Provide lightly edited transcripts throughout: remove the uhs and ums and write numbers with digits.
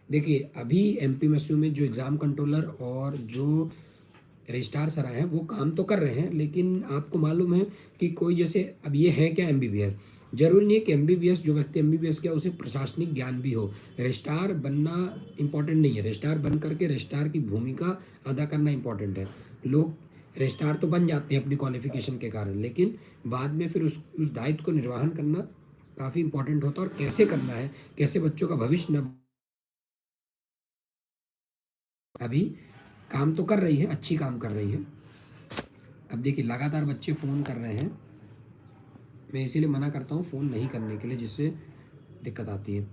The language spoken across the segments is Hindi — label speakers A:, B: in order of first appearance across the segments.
A: देखिए अभी एमपीएमएसयू में जो एग्ज़ाम कंट्रोलर और जो रजिस्ट्रार सर आए हैं वो काम तो कर रहे हैं, लेकिन आपको मालूम है कि कोई जैसे अब ये है क्या एमबीबीएस, जरूरी नहीं है कि एमबीबीएस जो व्यक्ति एमबीबीएस किया उसे प्रशासनिक ज्ञान भी हो। रजिस्ट्रार बनना इंपॉर्टेंट नहीं है, रजिस्ट्रार बन करके रजिस्ट्रार की भूमिका अदा करना इंपॉर्टेंट है। लोग रजिस्ट्रार तो बन जाते हैं अपनी क्वालिफिकेशन के कारण, लेकिन बाद में फिर उस दायित्व को निर्वहन करना काफ़ी इंपॉर्टेंट होता है, और कैसे करना है, कैसे बच्चों का भविष्य न। अभी काम तो कर रही है, अच्छी काम कर रही है। अब देखिए लगातार बच्चे फ़ोन कर रहे हैं, मैं इसीलिए मना करता हूँ फ़ोन नहीं करने के लिए, जिससे दिक्कत आती है।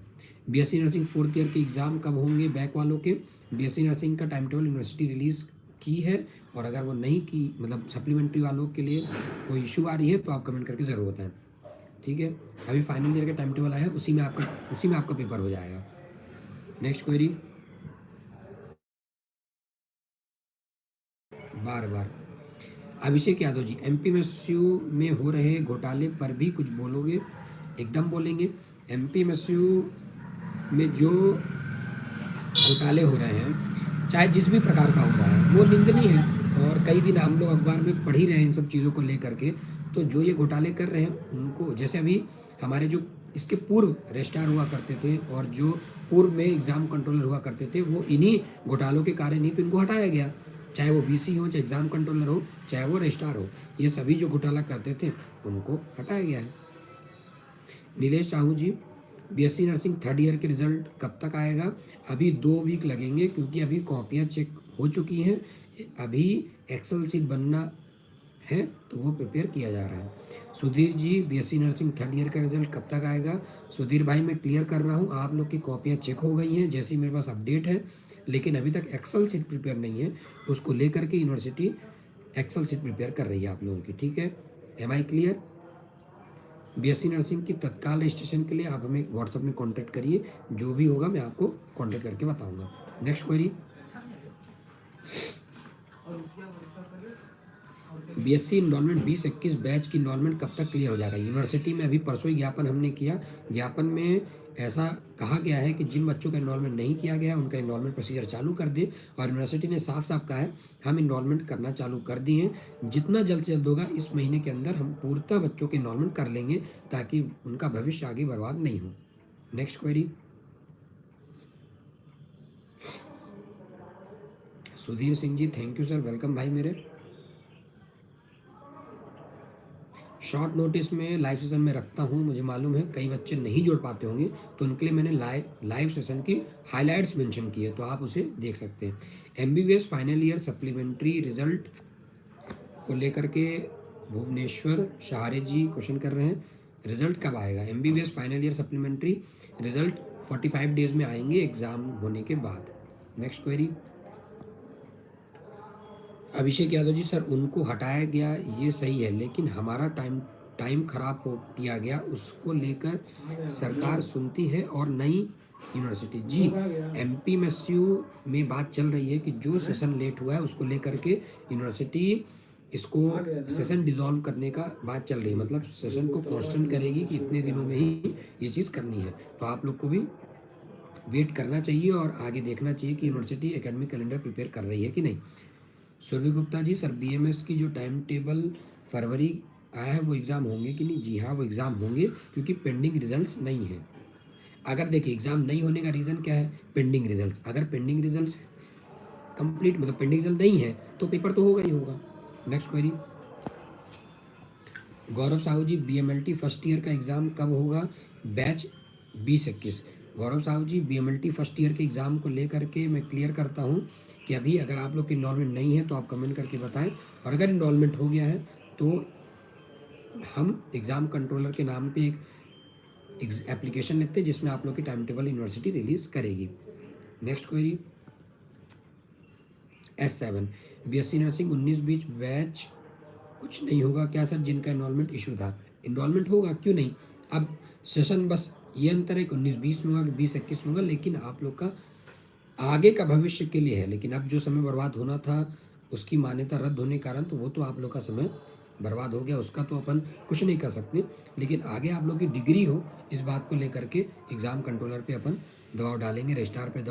A: बीएससी नर्सिंग 4th ईयर के एग्ज़ाम कब होंगे बैक वालों के? बीएससी नर्सिंग का टाइम टेबल यूनिवर्सिटी रिलीज़ की है, और अगर वो नहीं की, मतलब सप्लीमेंट्री वालों के लिए कोई इशू आ रही है तो आप कमेंट करके ज़रूर बताएं, ठीक है। अभी फाइनल ईयर का टाइम टेबल आया है, उसी में आपका पेपर हो जाएगा। Next query. बार बार अभिषेक यादव जी, एमपीएमएसयू में हो रहे घोटाले पर भी कुछ बोलोगे? एकदम बोलेंगे। एमपीएमएसयू में जो घोटाले हो रहे हैं, चाहे जिस भी प्रकार का हो रहा है, वो निंदनीय है, और कई दिन हम लोग अखबार में पढ़ ही रहे हैं इन सब चीज़ों को लेकर के। तो जो ये घोटाले कर रहे हैं उनको, जैसे अभी हमारे जो इसके पूर्व रजिस्ट्रार हुआ करते थे और जो पूर्व में एग्ज़ाम कंट्रोलर हुआ करते थे, वो इन्हीं घोटालों के कारण ही तो इनको हटाया गया। चाहे वो वीसी हो, चाहे एग्ज़ाम कंट्रोलर हो, चाहे वो रजिस्ट्रार हो, ये सभी जो घोटाला करते थे उनको हटाया गया है। नीलेश साहू जी, बीएससी नर्सिंग 3rd ईयर के रिजल्ट कब तक आएगा? अभी 2 वीक लगेंगे, क्योंकि अभी कॉपियाँ चेक हो चुकी हैं, अभी एक्सेल सीट बनना है तो वो प्रिपेयर किया जा रहा है। Sudhir ji, BSc nursing 3rd year का रिजल्ट कब तक आएगा? सुधीर भाई मैं क्लियर कर रहा हूँ, आप लोग की कॉपियाँ चेक हो गई हैं जैसी मेरे पास अपडेट है, लेकिन अभी तक एक्सेल सीट प्रिपेयर नहीं है, उसको लेकर के यूनिवर्सिटी एक्सेल सीट प्रिपेयर कर रही है आप लोगों की, ठीक है। Am I clear? BSc nursing की तत्काल रजिस्ट्रेशन के लिए आप हमें व्हाट्सएप में कांटेक्ट करिए, जो भी होगा मैं आपको कांटेक्ट करके बताऊंगा। Next query. BSc enrolment 20-21 batch की इनरोलमेंट कब तक क्लियर हो जाएगा? यूनिवर्सिटी में अभी परसों ही ज्ञापन हमने किया, ज्ञापन में ऐसा कहा गया है कि जिन बच्चों का इनरोलमेंट नहीं किया गया है उनका इनरोलमेंट प्रोसीजर चालू कर दे, और यूनिवर्सिटी ने साफ साफ कहा है हम इनरोलमेंट करना चालू कर दिए हैं, जितना जल्द से जल्द होगा इस महीने के अंदर हम पूर्णतः बच्चों के इनरोलमेंट कर लेंगे, ताकि उनका भविष्य आगे बर्बाद नहीं हो। Next query. Sudhir Singh ji, thank you sir, welcome भाई मेरे। शॉर्ट नोटिस में लाइव सेशन में रखता हूँ, मुझे मालूम है कई बच्चे नहीं जोड़ पाते होंगे, तो उनके लिए मैंने लाइव सेशन की हाइलाइट्स मेंशन की है, तो आप उसे देख सकते हैं। MBBS final year supplementary result को लेकर के भुवनेश्वर शहारे जी क्वेश्चन कर रहे हैं, रिजल्ट कब आएगा? MBBS final year supplementary result 45 days में आएंगे एग्जाम होने के बाद। Next query. Abhishek Yadav ji, sir उनको हटाया गया ये सही है, लेकिन हमारा टाइम खराब हो किया गया, उसको लेकर सरकार सुनती है और नई यूनिवर्सिटी जी। एमपीएमएसयू में बात चल रही है कि जो सेशन लेट हुआ है उसको लेकर के यूनिवर्सिटी इसको सेशन डिसॉल्व करने का बात चल रही है, मतलब सेशन को कांस्टेंट करेगी कि इतने दिनों में ही ये चीज़ करनी है। तो आप लोग को भी वेट करना चाहिए और आगे देखना चाहिए कि यूनिवर्सिटी एकेडमिक कैलेंडर प्रिपेयर कर रही है कि नहीं। सूर्य गुप्ता जी, सर बीएमएस की जो टाइम टेबल फरवरी आया है वो एग्ज़ाम होंगे कि नहीं? जी हाँ, वो एग्ज़ाम होंगे, क्योंकि पेंडिंग रिजल्ट्स नहीं है। अगर देखिए एग्ज़ाम नहीं होने का रीज़न क्या है? Pending results. अगर पेंडिंग रिजल्ट्स कंप्लीट, मतलब पेंडिंग रिजल्ट नहीं है, तो पेपर तो होगा ही होगा। Next query. Gaurav Sahu ji, BMLT first year का एग्ज़ाम कब होगा? Batch 20-21। Gaurav Sahu ji, BMLT first year के एग्ज़ाम को लेकर के मैं क्लियर करता हूँ कि अभी अगर आप लोग की इनरोलमेंट नहीं है तो आप कमेंट करके बताएं, और अगर इनरोलमेंट हो गया है तो हम एग्ज़ाम कंट्रोलर के नाम पे एक एप्लीकेशन लिखते हैं जिसमें आप लोग की टाइम टेबल यूनिवर्सिटी रिलीज़ करेगी। Next query. S7, BSc nursing 19-20 batch कुछ नहीं होगा क्या सर, जिनका इनरोलमेंट इशू था? इनरोलमेंट होगा, क्यों नहीं। अब सेशन बस ये अंतर है कि 19-20 में होगा कि 20-21 में होगा, लेकिन आप लोग का आगे का भविष्य के लिए है। लेकिन अब जो समय बर्बाद होना था उसकी मान्यता रद्द होने के कारण, तो वो तो आप लोग का समय बर्बाद हो गया, उसका तो अपन कुछ नहीं कर सकते, लेकिन आगे आप लोग की डिग्री हो इस बात को लेकर के एग्ज़ाम कंट्रोलर पे अपन दबाव डालेंगे, रजिस्ट्रार पे